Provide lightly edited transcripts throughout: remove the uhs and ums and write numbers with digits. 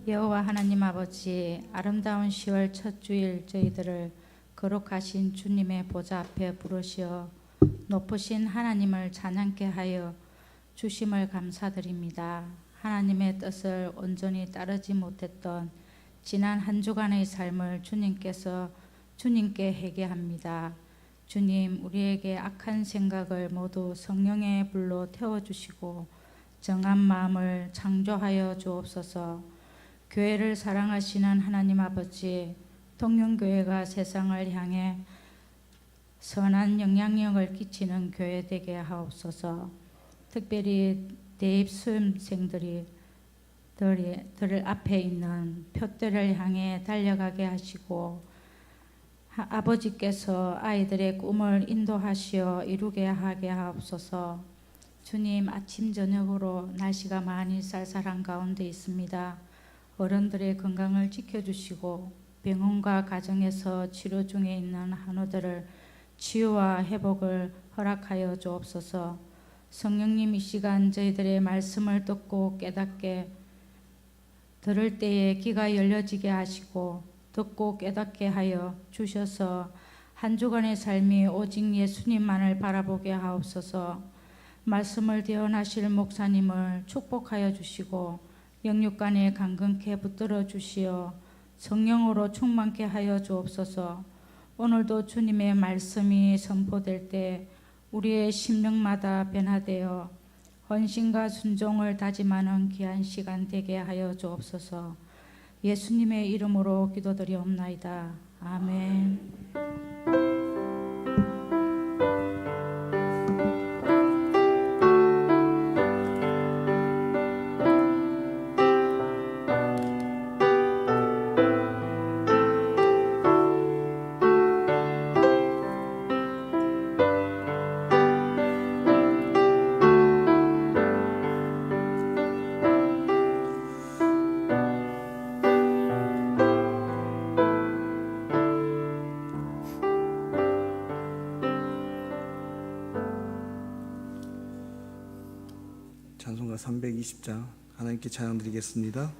여호와 하나님 아버지, 아름다운 10월 첫 주일 저희들을 거룩하신 주님의 보좌 앞에 부르시어 높으신 하나님을 찬양케 하여 주심을 감사드립니다. 하나님의 뜻을 온전히 따르지 못했던 지난 한 주간의 삶을 주님께 회개합니다. 주님, 우리에게 악한 생각을 모두 성령의 불로 태워주시고 정한 마음을 창조하여 주옵소서. 교회를 사랑하시는 하나님 아버지, 통영교회가 세상을 향해 선한 영향력을 끼치는 교회 되게 하옵소서. 특별히 대입 수험생들이 들 앞에 있는 표대를 향해 달려가게 하시고 아버지께서 아이들의 꿈을 인도하시어 이루게 하게 하옵소서. 주님, 아침 저녁으로 날씨가 많이 쌀쌀한 가운데 있습니다. 어른들의 건강을 지켜주시고 병원과 가정에서 치료 중에 있는 한우들을 치유와 회복을 허락하여 주옵소서. 성령님, 이 시간 저희들의 말씀을 듣고 깨닫게 들을 때에 귀가 열려지게 하시고 듣고 깨닫게 하여 주셔서 한 주간의 삶이 오직 예수님만을 바라보게 하옵소서. 말씀을 대언하실 목사님을 축복하여 주시고 영육간에 강건케 붙들어 주시어 성령으로 충만케 하여 주옵소서. 오늘도 주님의 말씀이 선포될 때 우리의 심령마다 변화되어 헌신과 순종을 다짐하는 귀한 시간 되게 하여 주옵소서. 예수님의 이름으로 기도드리옵나이다. 아멘. 찬송가 320장 하나님께 찬양 드리겠습니다.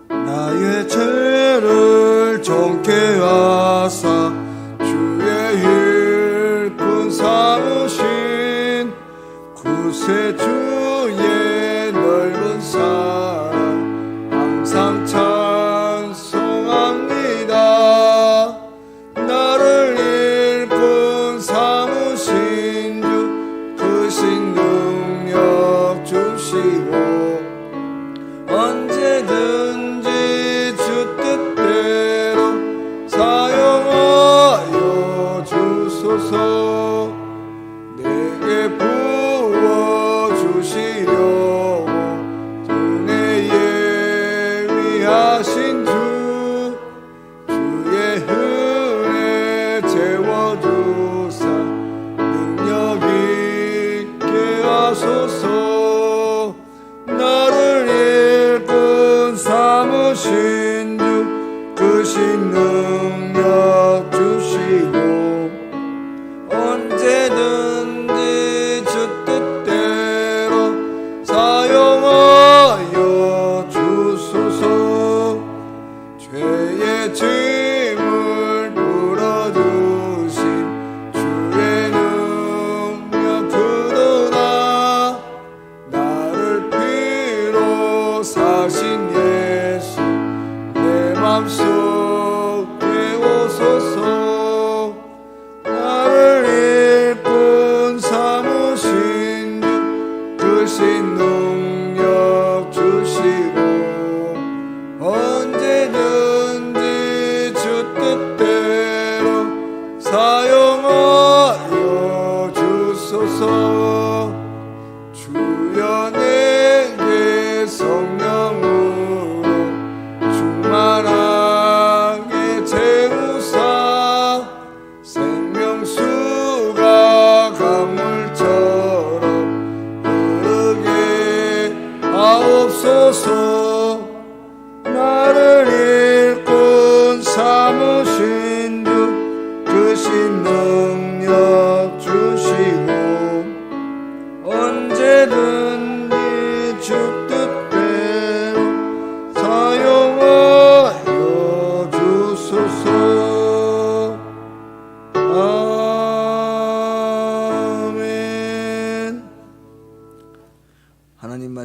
나의 죄를 정케 하사 주의 일꾼 삼으신 구세주의 넓은 사랑 항상 나를 일꾼 삼으신 주 크신 능력 주시고 언제든지 주 뜻대로 사용하여 주소서. 내게 부어주시려고 은혜 예비하신 주 주의 은혜 채워주사 능력 있게 하소서. 나를 일꾼 삼으신 주 크신 능력 주시고 언제든지 주 뜻대로 사용하여 주소서. 죄의 짐을 풀어주신 주의 능력 크도다. 나를 피로 사신 예수 내 맘속 깨우소서. 나를 일꾼 삼으신 주 크신 능력 주시고 언제든지 주 뜻대로 사용하여 주소서. 주여 내게 성령으로 충만하게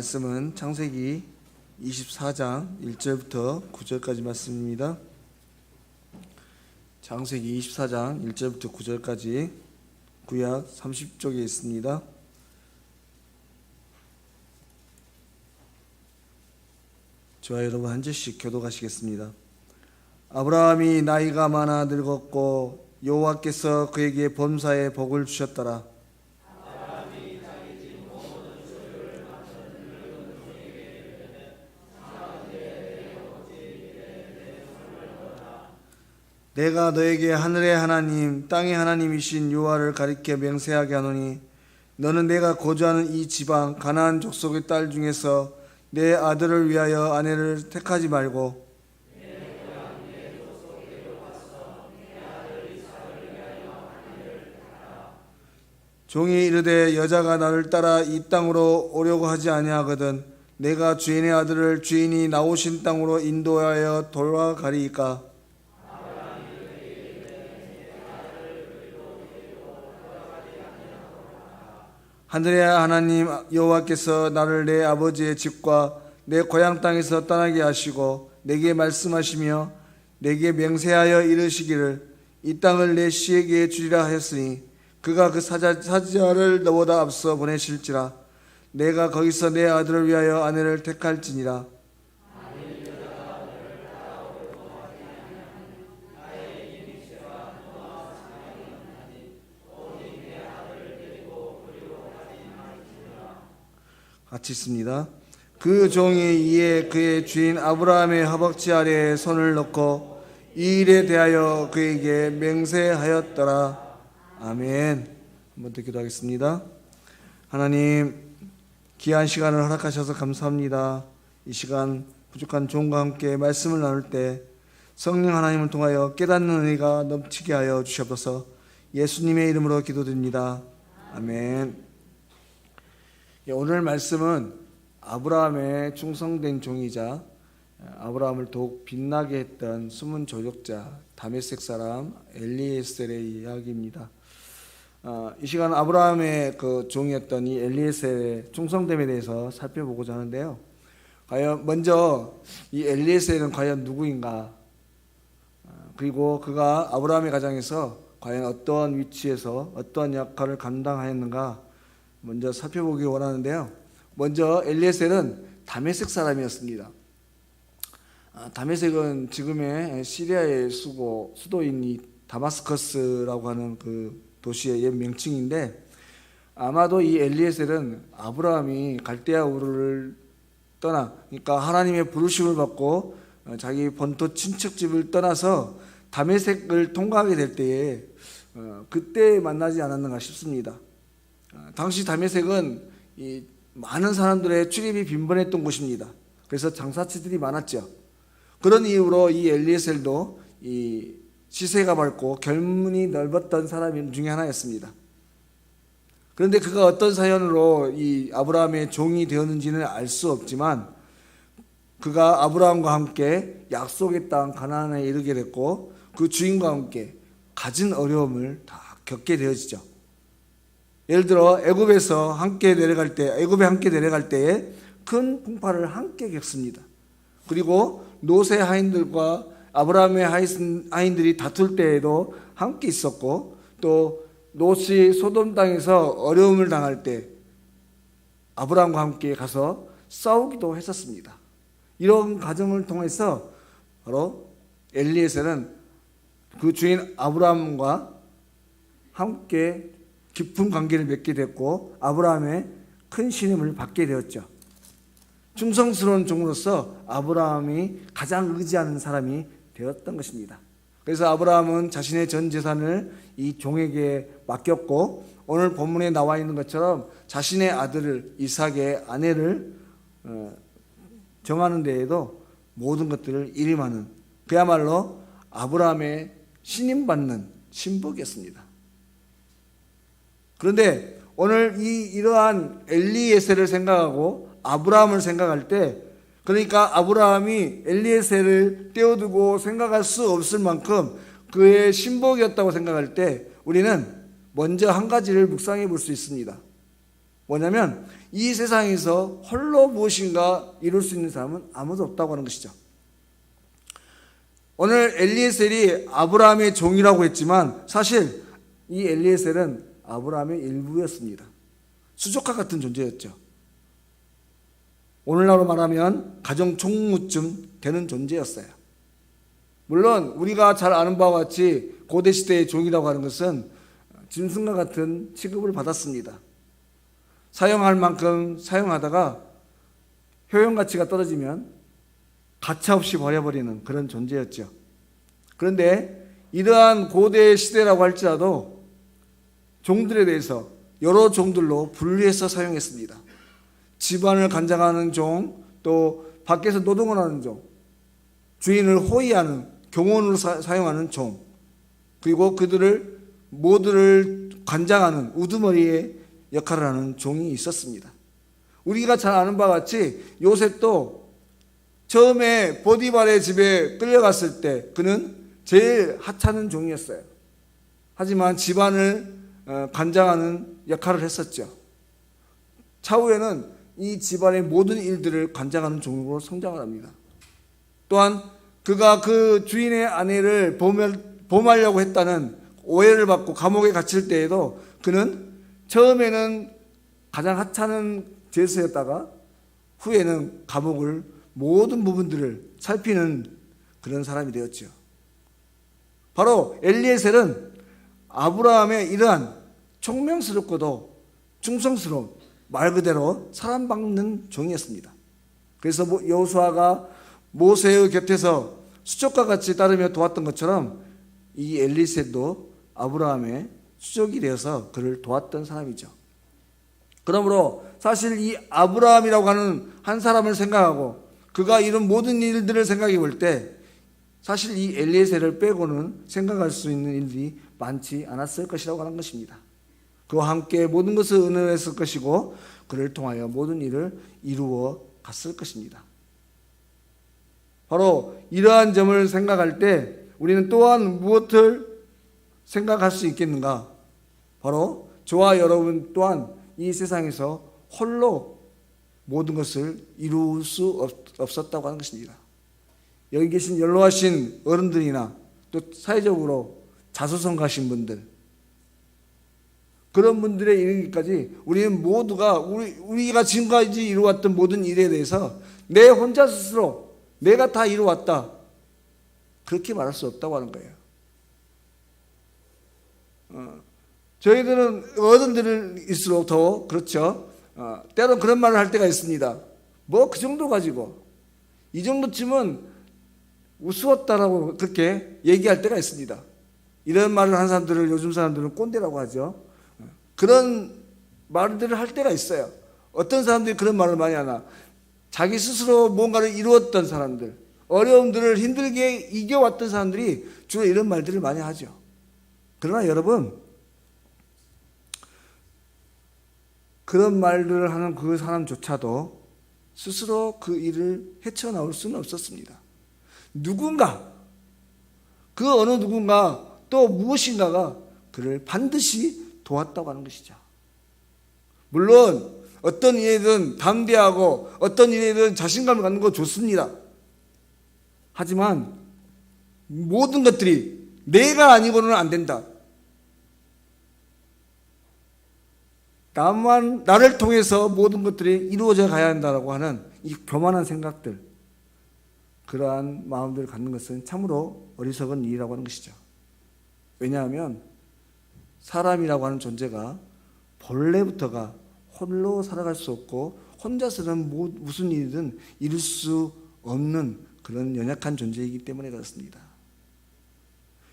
말씀은 창세기 24장 1절부터 9절까지 말씀입니다. 창세기 24장 1절부터 9절까지 구약 30쪽에 있습니다. 저와 여러분 한 절씩 교독하시겠습니다. 아브라함이 나이가 많아 늙었고 여호와께서 그에게 범사에 복을 주셨더라. 내가 너에게 하늘의 하나님 땅의 하나님이신 여호와를 가리켜 맹세하게 하노니 너는 내가 거주하는 이 지방 가나안 족속의 딸 중에서 내 아들을 위하여 아내를 택하지 말고 종이 이르되 여자가 나를 따라 이 땅으로 오려고 하지 아니하거든 내가 주인의 아들을 주인이 나오신 땅으로 인도하여 돌아가리이까. 하늘의 하나님 여호와께서 나를 내 아버지의 집과 내 고향 땅에서 떠나게 하시고 내게 말씀하시며 내게 맹세하여 이르시기를 이 땅을 내 씨에게 주리라 하였으니 그가 그 사자를 너보다 앞서 보내실지라 내가 거기서 내 아들을 위하여 아내를 택할지니라. 같이 있습니다. 그 종이 이에 그의 주인 아브라함의 허벅지 아래에 손을 넣고 이 일에 대하여 그에게 맹세하였더라. 아멘. 한번 더 기도하겠습니다. 하나님 귀한 시간을 허락하셔서 감사합니다. 이 시간 부족한 종과 함께 말씀을 나눌 때 성령 하나님을 통하여 깨닫는 은혜가 넘치게 하여 주시옵소서. 예수님의 이름으로 기도드립니다. 아멘. 오늘 말씀은 아브라함의 충성된 종이자 아브라함을 더욱 빛나게 했던 숨은 조력자 다메섹 사람 엘리에셀의 이야기입니다. 이 시간 아브라함의 그 종이었던 이 엘리에셀의 충성됨에 대해서 살펴보고자 하는데요. 과연 먼저 이 엘리에셀은 과연 누구인가? 그리고 그가 아브라함의 가정에서 과연 어떠한 위치에서 어떠한 역할을 감당하였는가? 먼저 살펴보기 원하는데요. 먼저 엘리에셀은 다메섹 사람이었습니다. 다메섹은 지금의 시리아의 수도인 이 다마스커스라고 하는 그 도시의 옛 명칭인데 아마도 이 엘리에셀은 아브라함이 갈대아 우르를 떠나 그러니까 하나님의 부르심을 받고 자기 본토 친척집을 떠나서 다메섹을 통과하게 될 때에 그때 만나지 않았는가 싶습니다. 당시 다메섹은 이 많은 사람들의 출입이 빈번했던 곳입니다. 그래서 장사치들이 많았죠. 그런 이유로 이 엘리에셀도 이 시세가 밝고 결문이 넓었던 사람 중에 하나였습니다. 그런데 그가 어떤 사연으로 이 아브라함의 종이 되었는지는 알 수 없지만 그가 아브라함과 함께 약속의 땅 가나안에 이르게 됐고 그 주인과 함께 갖은 어려움을 다 겪게 되어지죠. 예를 들어 애굽에 함께 내려갈 때에 큰 풍파를 함께 겪습니다. 그리고 노세 하인들과 아브라함의 하인들이 다툴 때에도 함께 있었고 또 롯이 소돔 땅에서 어려움을 당할 때 아브라함과 함께 가서 싸우기도 했었습니다. 이런 과정을 통해서 바로 엘리에셀은 그 주인 아브라함과 함께 깊은 관계를 맺게 됐고 아브라함의 큰 신임을 받게 되었죠. 충성스러운 종으로서 아브라함이 가장 의지하는 사람이 되었던 것입니다. 그래서 아브라함은 자신의 전 재산을 이 종에게 맡겼고 오늘 본문에 나와 있는 것처럼 자신의 아들을 이삭의 아내를 정하는 데에도 모든 것들을 일임하는 그야말로 아브라함의 신임받는 신복이었습니다. 그런데 오늘 이러한 엘리에셀을 생각하고 아브라함을 생각할 때 그러니까 아브라함이 엘리에셀을 떼어두고 생각할 수 없을 만큼 그의 신복이었다고 생각할 때 우리는 먼저 한 가지를 묵상해 볼 수 있습니다. 뭐냐면 이 세상에서 홀로 무엇인가 이룰 수 있는 사람은 아무도 없다고 하는 것이죠. 오늘 엘리에셀이 아브라함의 종이라고 했지만 사실 이 엘리에셀은 아브라함의 일부였습니다. 수족과 같은 존재였죠. 오늘날로 말하면 가정 총무쯤 되는 존재였어요. 물론 우리가 잘 아는 바와 같이 고대 시대의 종이라고 하는 것은 짐승과 같은 취급을 받았습니다. 사용할 만큼 사용하다가 효용 가치가 떨어지면 가차없이 버려버리는 그런 존재였죠. 그런데 이러한 고대 시대라고 할지라도 종들에 대해서 여러 종들로 분류해서 사용했습니다. 집안을 관장하는 종, 또 밖에서 노동을 하는 종, 주인을 호위하는 경원으로 사용하는 종, 그리고 그들을 모두를 관장하는 우두머리의 역할을 하는 종이 있었습니다. 우리가 잘 아는 바와 같이 요셉도 처음에 보디발의 집에 끌려갔을 때 그는 제일 하찮은 종이었어요. 하지만 집안을 관장하는 역할을 했었죠. 차후에는 이 집안의 모든 일들을 관장하는 종으로 성장을 합니다. 또한 그가 그 주인의 아내를 범하려고 했다는 오해를 받고 감옥에 갇힐 때에도 그는 처음에는 가장 하찮은 죄수였다가 후에는 감옥을 모든 부분들을 살피는 그런 사람이 되었죠. 바로 엘리에셀은 아브라함의 이러한 총명스럽고도 충성스러운 말 그대로 사랑받는 종이었습니다. 그래서 여호수아가 모세의 곁에서 수족과 같이 따르며 도왔던 것처럼 이 엘리에셀도 아브라함의 수족이 되어서 그를 도왔던 사람이죠. 그러므로 사실 이 아브라함이라고 하는 한 사람을 생각하고 그가 이런 모든 일들을 생각해 볼 때 사실 이 엘리에셀을 빼고는 생각할 수 있는 일들이 많지 않았을 것이라고 하는 것입니다. 그와 함께 모든 것을 은혜했을 것이고 그를 통하여 모든 일을 이루어 갔을 것입니다. 바로 이러한 점을 생각할 때 우리는 또한 무엇을 생각할 수 있겠는가? 바로 저와 여러분 또한 이 세상에서 홀로 모든 것을 이룰 수 없었다고 하는 것입니다. 여기 계신 연로하신 어른들이나 또 사회적으로 자수성가하신 분들, 그런 분들에 이르기까지 우리는 모두가 우리가 지금까지 이루어왔던 모든 일에 대해서 내 혼자 스스로 내가 다 이루어왔다 그렇게 말할 수 없다고 하는 거예요. 저희들은 어른들일수록 더 그렇죠. 때로 그런 말을 할 때가 있습니다. 뭐 그 정도 가지고 이 정도쯤은 우스웠다라고 그렇게 얘기할 때가 있습니다. 이런 말을 하는 사람들을 요즘 사람들은 꼰대라고 하죠. 그런 말들을 할 때가 있어요. 어떤 사람들이 그런 말을 많이 하나? 자기 스스로 뭔가를 이루었던 사람들, 어려움들을 힘들게 이겨왔던 사람들이 주로 이런 말들을 많이 하죠. 그러나 여러분, 그런 말들을 하는 그 사람조차도 스스로 그 일을 헤쳐나올 수는 없었습니다. 누군가, 그 어느 누군가 또 무엇인가가 그를 반드시 도왔다고 하는 것이죠. 물론 어떤 일이든 담대하고 어떤 일이든 자신감을 갖는 거 좋습니다. 하지만 모든 것들이 내가 아니고는 안 된다. 나를 통해서 모든 것들이 이루어져 가야 한다라고 하는 이 교만한 생각들, 그러한 마음들을 갖는 것은 참으로 어리석은 일이라고 하는 것이죠. 왜냐하면 사람이라고 하는 존재가 본래부터가 홀로 살아갈 수 없고 혼자서는 무슨 일이든 이룰 수 없는 그런 연약한 존재이기 때문에 그렇습니다.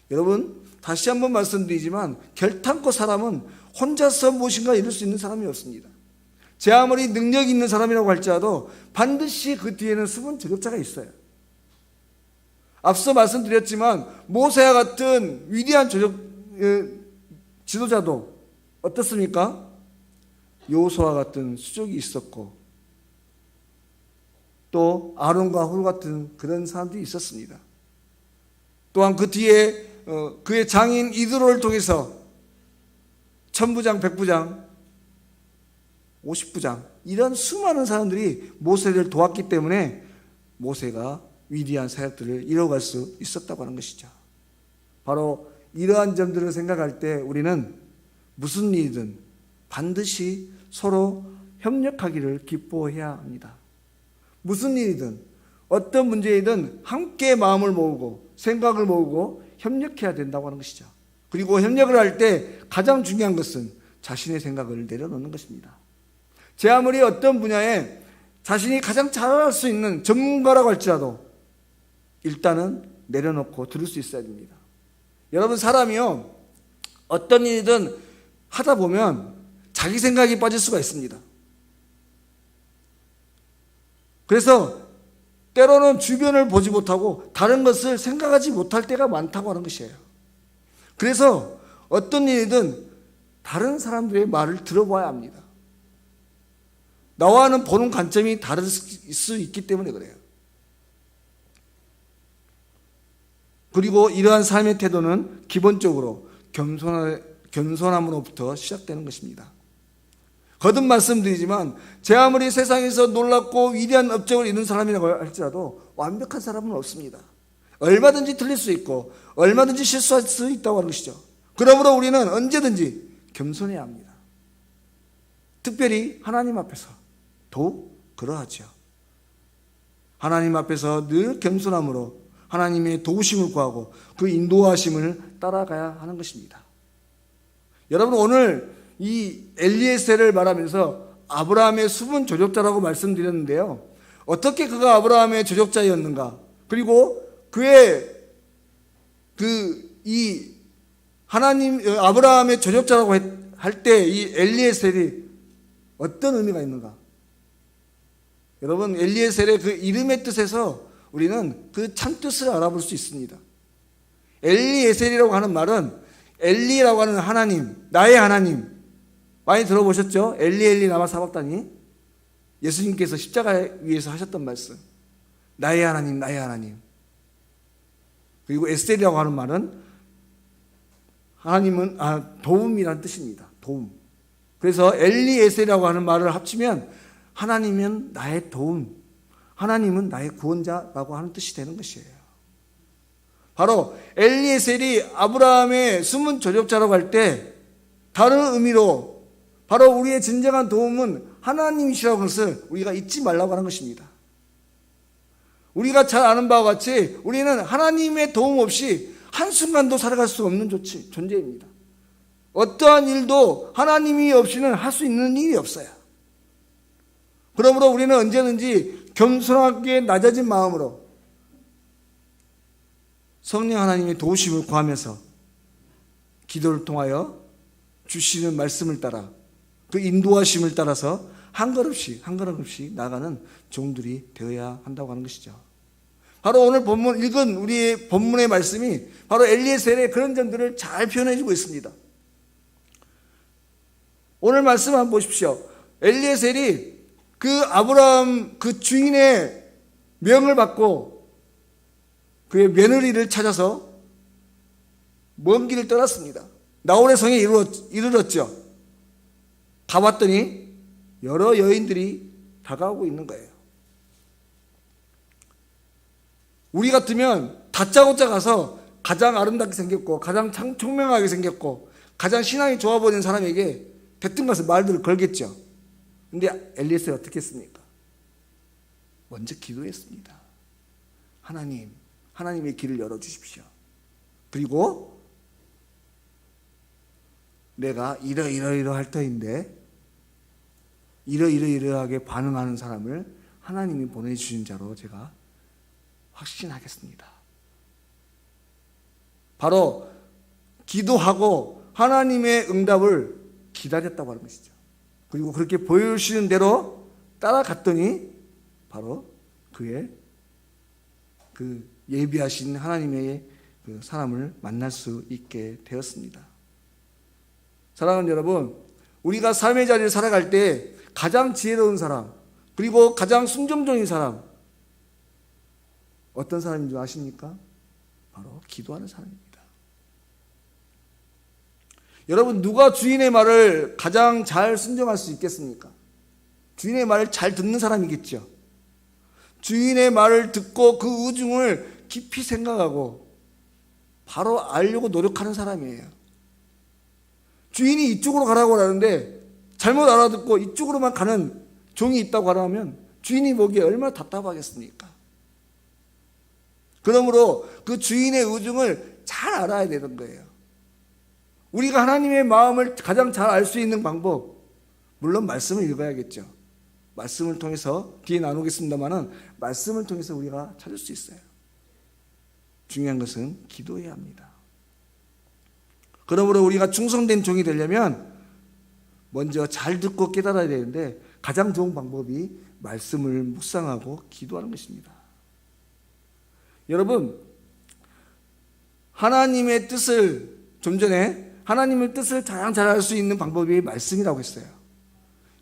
여러분, 다시 한번 말씀드리지만 결탄코 사람은 혼자서 무엇인가 이룰 수 있는 사람이 없습니다. 제 아무리 능력이 있는 사람이라고 할지라도 반드시 그 뒤에는 숨은 저격자가 있어요. 앞서 말씀드렸지만 모세와 같은 위대한 지도자도 어떻습니까? 여호수아와 같은 수족이 있었고 또 아론과 홀 같은 그런 사람들이 있었습니다. 또한 그 뒤에 그의 장인 이드로를 통해서 천부장, 백부장, 50부장 이런 수많은 사람들이 모세를 도왔기 때문에 모세가 위대한 사역들을 이뤄갈 수 있었다고 하는 것이죠. 바로 이러한 점들을 생각할 때 우리는 무슨 일이든 반드시 서로 협력하기를 기뻐해야 합니다. 무슨 일이든 어떤 문제이든 함께 마음을 모으고 생각을 모으고 협력해야 된다고 하는 것이죠. 그리고 협력을 할 때 가장 중요한 것은 자신의 생각을 내려놓는 것입니다. 제 아무리 어떤 분야에 자신이 가장 잘할 수 있는 전문가라고 할지라도 일단은 내려놓고 들을 수 있어야 됩니다. 여러분, 사람이요, 어떤 일이든 하다 보면 자기 생각이 빠질 수가 있습니다. 그래서 때로는 주변을 보지 못하고 다른 것을 생각하지 못할 때가 많다고 하는 것이에요. 그래서 어떤 일이든 다른 사람들의 말을 들어봐야 합니다. 나와는 보는 관점이 다를 수 있기 때문에 그래요. 그리고 이러한 삶의 태도는 기본적으로 겸손함으로부터 시작되는 것입니다. 거듭 말씀드리지만 제 아무리 세상에서 놀랍고 위대한 업적을 이룬 사람이라고 할지라도 완벽한 사람은 없습니다. 얼마든지 틀릴 수 있고 얼마든지 실수할 수 있다고 하는 것이죠. 그러므로 우리는 언제든지 겸손해야 합니다. 특별히 하나님 앞에서 더욱 그러하죠. 하나님 앞에서 늘 겸손함으로 하나님의 도우심을 구하고 그 인도하심을 따라가야 하는 것입니다. 여러분, 오늘 이 엘리에셀을 말하면서 아브라함의 수분 조력자라고 말씀드렸는데요. 어떻게 그가 아브라함의 조력자였는가? 그리고 그의 이 하나님 아브라함의 조력자라고 할 때 이 엘리에셀이 어떤 의미가 있는가? 여러분, 엘리에셀의 그 이름의 뜻에서 우리는 그 참뜻을 알아볼 수 있습니다. 엘리에셀이라고 하는 말은 엘리라고 하는 하나님, 나의 하나님, 많이 들어보셨죠? 엘리 엘리 라마 사박다니. 예수님께서 십자가 위에서 하셨던 말씀. 나의 하나님, 나의 하나님. 그리고 에셀이라고 하는 말은 하나님은 도움이란 뜻입니다. 도움. 그래서 엘리 에셀이라고 하는 말을 합치면 하나님은 나의 도움, 하나님은 나의 구원자라고 하는 뜻이 되는 것이에요. 바로 엘리에셀이 아브라함의 숨은 조력자라고 할 때 다른 의미로 바로 우리의 진정한 도움은 하나님이시라는 것을 우리가 잊지 말라고 하는 것입니다. 우리가 잘 아는 바와 같이 우리는 하나님의 도움 없이 한순간도 살아갈 수 없는 존재입니다. 어떠한 일도 하나님이 없이는 할 수 있는 일이 없어요. 그러므로 우리는 언제든지 겸손하게 낮아진 마음으로 성령 하나님의 도우심을 구하면서 기도를 통하여 주시는 말씀을 따라 그 인도하심을 따라서 한 걸음씩 한 걸음씩 나가는 종들이 되어야 한다고 하는 것이죠. 바로 오늘 본문 읽은 우리의 본문의 말씀이 바로 엘리에셀의 그런 점들을 잘 표현해 주고 있습니다. 오늘 말씀 한번 보십시오. 엘리에셀이 그 아브라함 그 주인의 명을 받고 그의 며느리를 찾아서 먼 길을 떠났습니다. 나홀의 성에 이르렀죠. 가봤더니 여러 여인들이 다가오고 있는 거예요. 우리 같으면 다짜고짜 가서 가장 아름답게 생겼고 가장 총명하게 생겼고 가장 신앙이 좋아 보이는 사람에게 대뜸 가서 말들을 걸겠죠. 근데 엘리에셀이 어떻게 했습니까? 먼저 기도했습니다. 하나님의 길을 열어주십시오. 그리고 내가 이러이러할 터인데 이러이러하게 반응하는 사람을 하나님이 보내주신 자로 제가 확신하겠습니다. 바로 기도하고 하나님의 응답을 기다렸다고 하는 것이죠. 그리고 그렇게 보여주시는 대로 따라갔더니 바로 그의 그 예비하신 하나님의 그 사람을 만날 수 있게 되었습니다. 사랑하는 여러분, 우리가 삶의 자리를 살아갈 때 가장 지혜로운 사람, 그리고 가장 순종적인 사람, 어떤 사람인 줄 아십니까? 바로 기도하는 사람입니다. 여러분, 누가 주인의 말을 가장 잘 순종할 수 있겠습니까? 주인의 말을 잘 듣는 사람이겠죠. 주인의 말을 듣고 그 의중을 깊이 생각하고 바로 알려고 노력하는 사람이에요. 주인이 이쪽으로 가라고 하는데 잘못 알아듣고 이쪽으로만 가는 종이 있다고 하면 주인이 보기에 얼마나 답답하겠습니까? 그러므로 그 주인의 의중을 잘 알아야 되는 거예요. 우리가 하나님의 마음을 가장 잘 알 수 있는 방법, 물론 말씀을 읽어야겠죠. 말씀을 통해서 뒤에 나누겠습니다만은 말씀을 통해서 우리가 찾을 수 있어요. 중요한 것은 기도해야 합니다. 그러므로 우리가 충성된 종이 되려면 먼저 잘 듣고 깨달아야 되는데 가장 좋은 방법이 말씀을 묵상하고 기도하는 것입니다. 여러분, 하나님의 뜻을 좀 전에 하나님의 뜻을 가장 잘 알 수 있는 방법이 말씀이라고 했어요.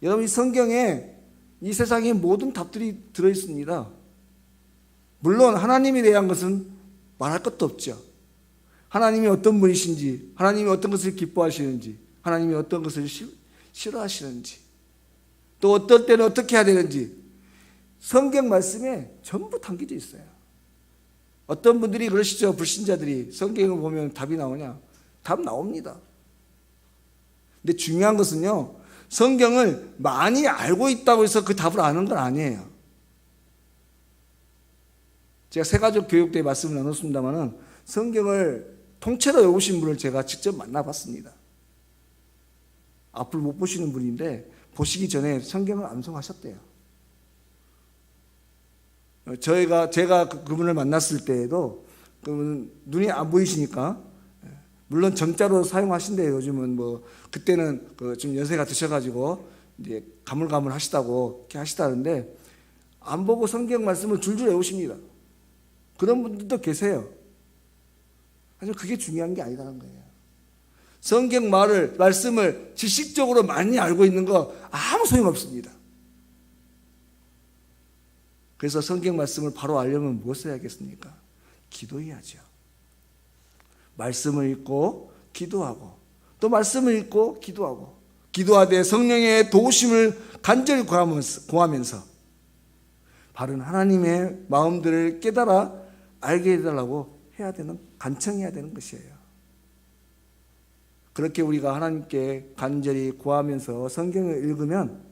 여러분, 이 성경에 이 세상의 모든 답들이 들어있습니다. 물론 하나님에 대한 것은 말할 것도 없죠. 하나님이 어떤 분이신지, 하나님이 어떤 것을 기뻐하시는지, 하나님이 어떤 것을 싫어하시는지, 또 어떨 때는 어떻게 해야 되는지 성경 말씀에 전부 담겨져 있어요. 어떤 분들이 그러시죠. 불신자들이 성경을 보면 답이 나오냐? 답 나옵니다. 근데 중요한 것은요, 성경을 많이 알고 있다고 해서 그 답을 아는 건 아니에요. 제가 새가족 교육 때 말씀을 나눴습니다만은 성경을 통째로 외우신 분을 제가 직접 만나봤습니다. 앞을 못 보시는 분인데 보시기 전에 성경을 암송하셨대요. 제가 그분을 만났을 때에도 그분은 눈이 안 보이시니까, 물론 점자로 사용하신대요. 요즘은 뭐 그때는 좀 연세가 드셔가지고 이제 가물가물 하시다고 이렇게 하시다는데 안 보고 성경 말씀을 줄줄 외우십니다. 그런 분들도 계세요. 하지만 그게 중요한 게 아니라는 거예요. 성경 말씀을 지식적으로 많이 알고 있는 거 아무 소용없습니다. 그래서 성경 말씀을 바로 알려면 무엇을 해야겠습니까? 기도해야죠. 말씀을 읽고 기도하고 또 말씀을 읽고 기도하고 기도하되 성령의 도우심을 간절히 구하면서 바른 하나님의 마음들을 깨달아 알게 해달라고 간청해야 되는 것이에요. 그렇게 우리가 하나님께 간절히 구하면서 성경을 읽으면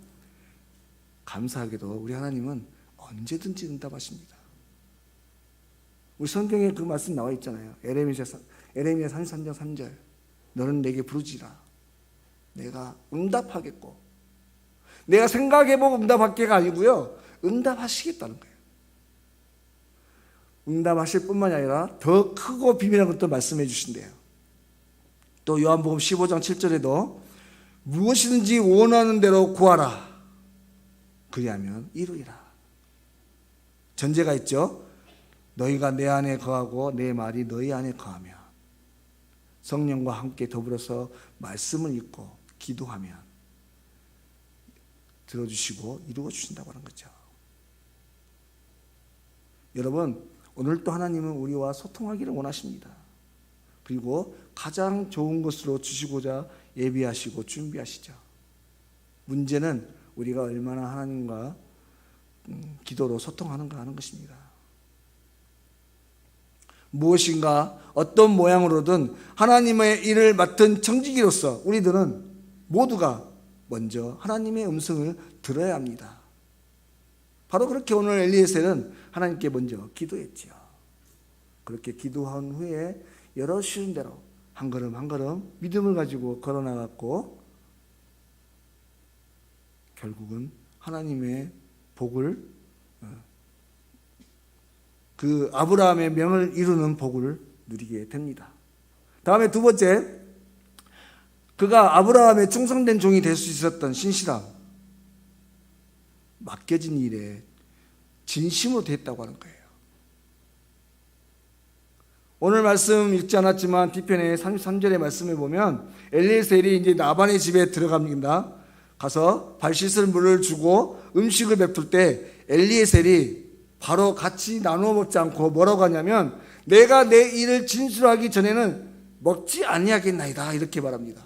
감사하게도 우리 하나님은 언제든지 응답하십니다. 우리 성경에 그 말씀 나와 있잖아요. 에레미야 33장 3절. 너는 내게 부르지라. 내가 응답하겠고. 내가 생각해보고 응답할게가 아니고요. 응답하시겠다는 거예요. 응답하실 뿐만이 아니라 더 크고 비밀한 것도 말씀해 주신대요. 또 요한복음 15장 7절에도 무엇이든지 원하는 대로 구하라. 그리하면 이루리라. 전제가 있죠. 너희가 내 안에 거하고 내 말이 너희 안에 거하며 성령과 함께 더불어서 말씀을 읽고 기도하면 들어주시고 이루어 주신다고 하는 거죠. 여러분, 오늘도 하나님은 우리와 소통하기를 원하십니다. 그리고 가장 좋은 것으로 주시고자 예비하시고 준비하시죠. 문제는 우리가 얼마나 하나님과 기도로 소통하는가 하는 것입니다. 무엇인가 어떤 모양으로든 하나님의 일을 맡은 청지기로서 우리들은 모두가 먼저 하나님의 음성을 들어야 합니다. 바로 그렇게 오늘 엘리에셀은 하나님께 먼저 기도했지요. 그렇게 기도한 후에 여러시는 대로 한 걸음 한 걸음 믿음을 가지고 걸어나갔고 결국은 하나님의 복을, 그 아브라함의 명을 이루는 복을 누리게 됩니다. 다음에 두 번째, 그가 아브라함의 충성된 종이 될 수 있었던 신실함, 맡겨진 일에 진심으로 됐다고 하는 거예요. 오늘 말씀 읽지 않았지만 뒤편에 33절의 말씀을 보면 엘리에셀이 이제 나반의 집에 들어갑니다. 가서 발 씻을 물을 주고 음식을 베풀 때 엘리에셀이 바로 같이 나누어 먹지 않고 뭐라고 하냐면 내가 내 일을 진술하기 전에는 먹지 아니하겠나이다 이렇게 말합니다.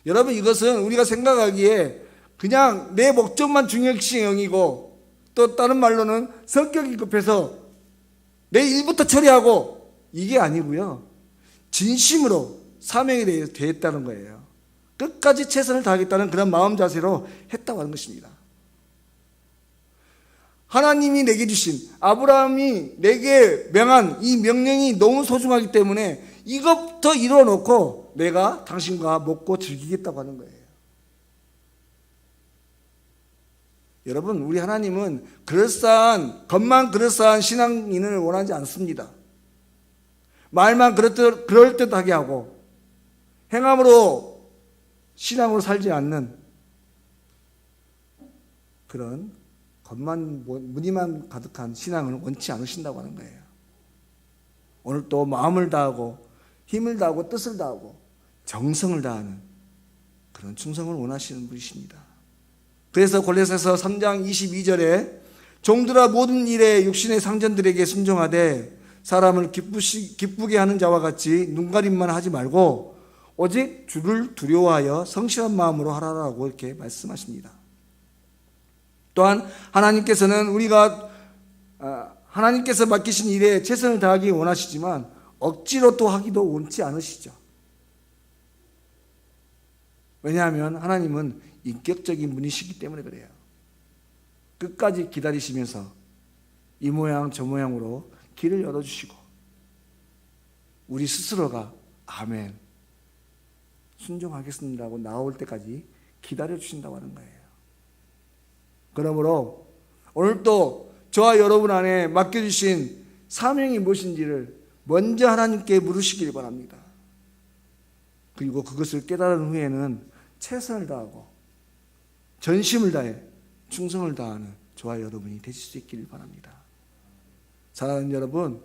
여러분, 이것은 우리가 생각하기에 그냥 내 목적만 중요시형이고, 또 다른 말로는 성격이 급해서 내 일부터 처리하고, 이게 아니고요. 진심으로 사명에 대했다는 거예요. 끝까지 최선을 다하겠다는 그런 마음 자세로 했다고 하는 것입니다. 하나님이 내게 주신, 아브라함이 내게 명한 이 명령이 너무 소중하기 때문에 이것부터 이루어 놓고 내가 당신과 먹고 즐기겠다고 하는 거예요. 여러분, 우리 하나님은 겉만 그럴싸한 신앙인을 원하지 않습니다. 말만 그럴듯하게 하고 행함으로 신앙으로 살지 않는 그런 겉만 무늬만 가득한 신앙을 원치 않으신다고 하는 거예요. 오늘 또 마음을 다하고 힘을 다하고 뜻을 다하고 정성을 다하는 그런 충성을 원하시는 분이십니다. 그래서 골로새서 3장 22절에 종들아 모든 일에 육신의 상전들에게 순종하되 사람을 기쁘게 하는 자와 같이 눈가림만 하지 말고 오직 주를 두려워하여 성실한 마음으로 하라라고 이렇게 말씀하십니다. 또한 하나님께서 맡기신 일에 최선을 다하기 원하시지만 억지로 또 하기도 원치 않으시죠. 왜냐하면 하나님은 인격적인 분이시기 때문에 그래요. 끝까지 기다리시면서 이 모양 저 모양으로 길을 열어주시고 우리 스스로가 아멘 순종하겠습니다 하고 나올 때까지 기다려주신다고 하는 거예요. 그러므로 오늘도 저와 여러분 안에 맡겨주신 사명이 무엇인지를 먼저 하나님께 물으시길 바랍니다. 그리고 그것을 깨달은 후에는 최선을 다하고 전심을 다해 충성을 다하는 저와 여러분이 되실 수 있기를 바랍니다. 사랑하는 여러분,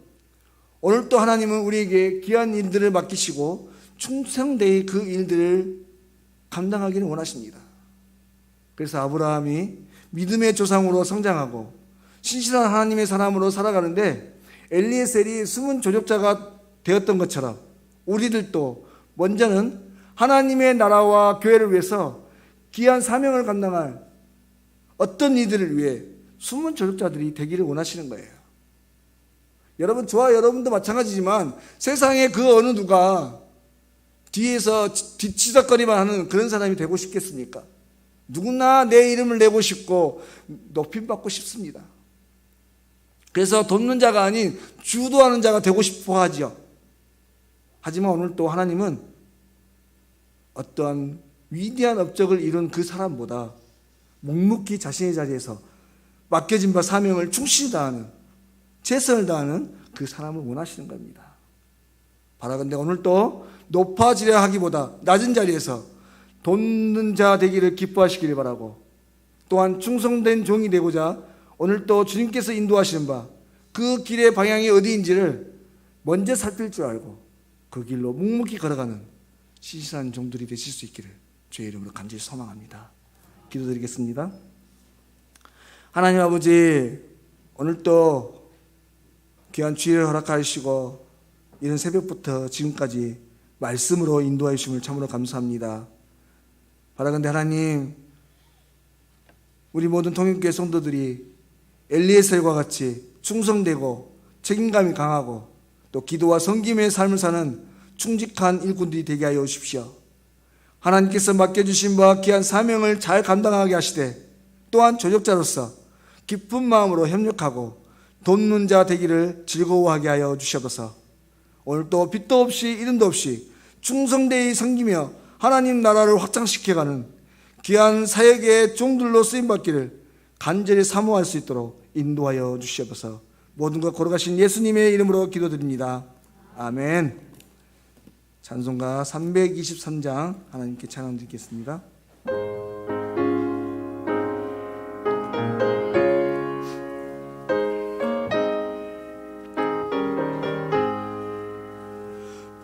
오늘도 하나님은 우리에게 귀한 일들을 맡기시고 충성되이 그 일들을 감당하기를 원하십니다. 그래서 아브라함이 믿음의 조상으로 성장하고 신실한 하나님의 사람으로 살아가는데 엘리에셀이 숨은 조력자가 되었던 것처럼 우리들도 먼저는 하나님의 나라와 교회를 위해서 귀한 사명을 감당할 어떤 이들을 위해 숨은 조력자들이 되기를 원하시는 거예요. 여러분, 저와 여러분도 마찬가지지만 세상에 그 어느 누가 뒤에서 뒤치덕거리만 하는 그런 사람이 되고 싶겠습니까? 누구나 내 이름을 내고 싶고 높임받고 싶습니다. 그래서 돕는 자가 아닌 주도하는 자가 되고 싶어 하죠. 하지만 오늘 또 하나님은 어떠한 위대한 업적을 이룬 그 사람보다 묵묵히 자신의 자리에서 맡겨진 바 사명을 충실히 다하는 최선을 다하는 그 사람을 원하시는 겁니다. 바라건대 오늘 또 높아지려 하기보다 낮은 자리에서 돕는 자 되기를 기뻐하시기를 바라고 또한 충성된 종이 되고자 오늘 또 주님께서 인도하시는 바 그 길의 방향이 어디인지를 먼저 살필 줄 알고 그 길로 묵묵히 걸어가는 신실한 종들이 되실 수 있기를 주의 이름으로 간절히 소망합니다. 기도드리겠습니다. 하나님 아버지, 오늘 또 귀한 주의를 허락하시고 이런 새벽부터 지금까지 말씀으로 인도하여 주심을 참으로 감사합니다. 바라건대 하나님, 우리 모든 통일교회 성도들이 엘리에셀과 같이 충성되고 책임감이 강하고 또 기도와 섬김의 삶을 사는 충직한 일꾼들이 되게 하여 주십시오. 하나님께서 맡겨주신 바와 귀한 사명을 잘 감당하게 하시되 또한 조력자로서 깊은 마음으로 협력하고 돕는 자 되기를 즐거워하게 하여 주시옵소서. 오늘도 빛도 없이 이름도 없이 충성되이 섬기며 하나님 나라를 확장시켜가는 귀한 사역의 종들로 쓰임받기를 간절히 사모할 수 있도록 인도하여 주시옵소서. 모든 것 걸어가신 예수님의 이름으로 기도드립니다. 아멘. 찬송가 323장 하나님께 찬양 드리겠습니다.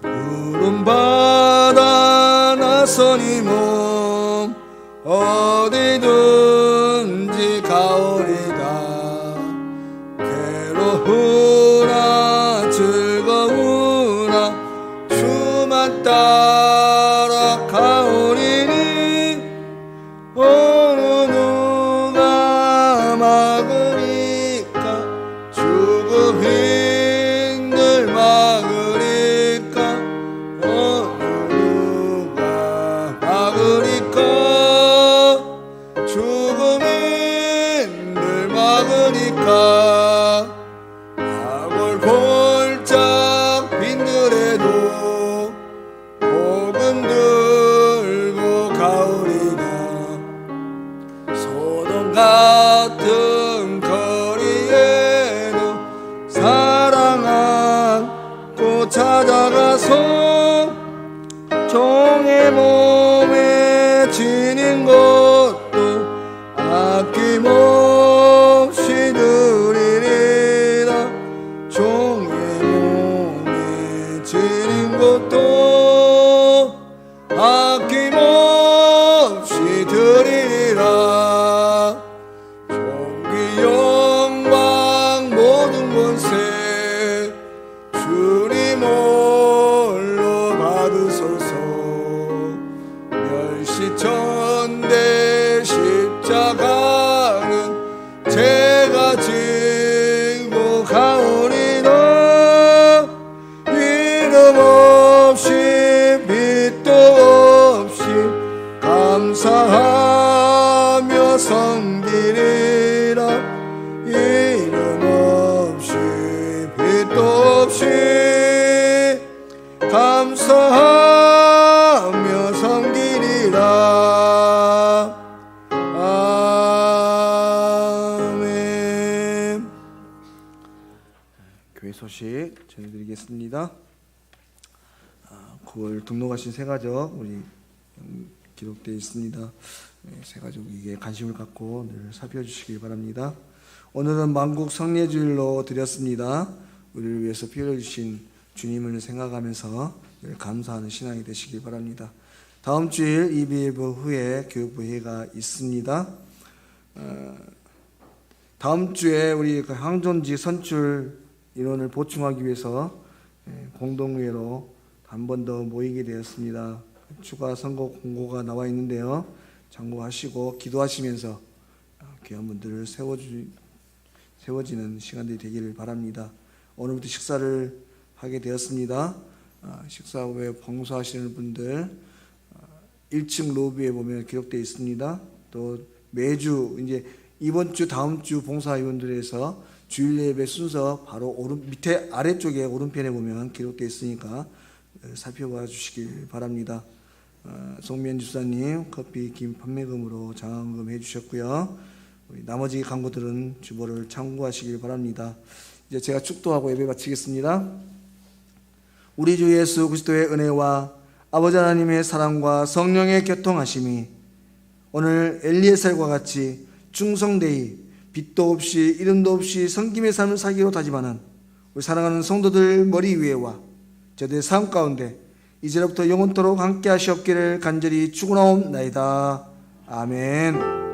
푸른 바다 나서니 몸 어디든지 가오리다. 괴로우나 즐거우나 주만 따라 가오리니 교회 소식 전해드리겠습니다. 9월 등록하신 새가족 우리 기록되어 있습니다. 새가족에게 관심을 갖고 늘 살펴주시길 바랍니다. 오늘은 만국 성례주일로 드렸습니다. 우리를 위해서 피 흘려주신 주님을 생각하면서 늘 감사하는 신앙이 되시길 바랍니다. 다음 주일 EBF 후에 교육부 회의가 있습니다. 다음 주에 우리 항존지 선출 인원을 보충하기 위해서 공동회의로 한 번 더 모이게 되었습니다. 추가 선거 공고가 나와 있는데요. 참고하시고 기도하시면서 귀한 분들을 세워지는 시간들이 되기를 바랍니다. 오늘부터 식사를 하게 되었습니다. 식사 후에 봉사하시는 분들 1층 로비에 보면 기록되어 있습니다. 또 매주 이제 이번 주 다음 주 봉사위원들에서 주일 예배 순서 바로 밑에 아래쪽에 오른편에 보면 기록되어 있으니까 살펴봐 주시길 바랍니다. 송미연 집사님 커피 김 판매금으로 장학금 해주셨고요. 우리 나머지 간구들은 주보를 참고하시길 바랍니다. 이제 제가 축도하고 예배 마치겠습니다. 우리 주 예수 그리스도의 은혜와 아버지 하나님의 사랑과 성령의 교통하심이 오늘 엘리에셀과 같이 충성되이 빛도 없이 이름도 없이 섬김의 삶을 살기로 다짐하는 우리 사랑하는 성도들 머리 위에와 저들의 삶 가운데 이제로부터 영원토록 함께 하시옵기를 간절히 축원하옵나이다. 아멘.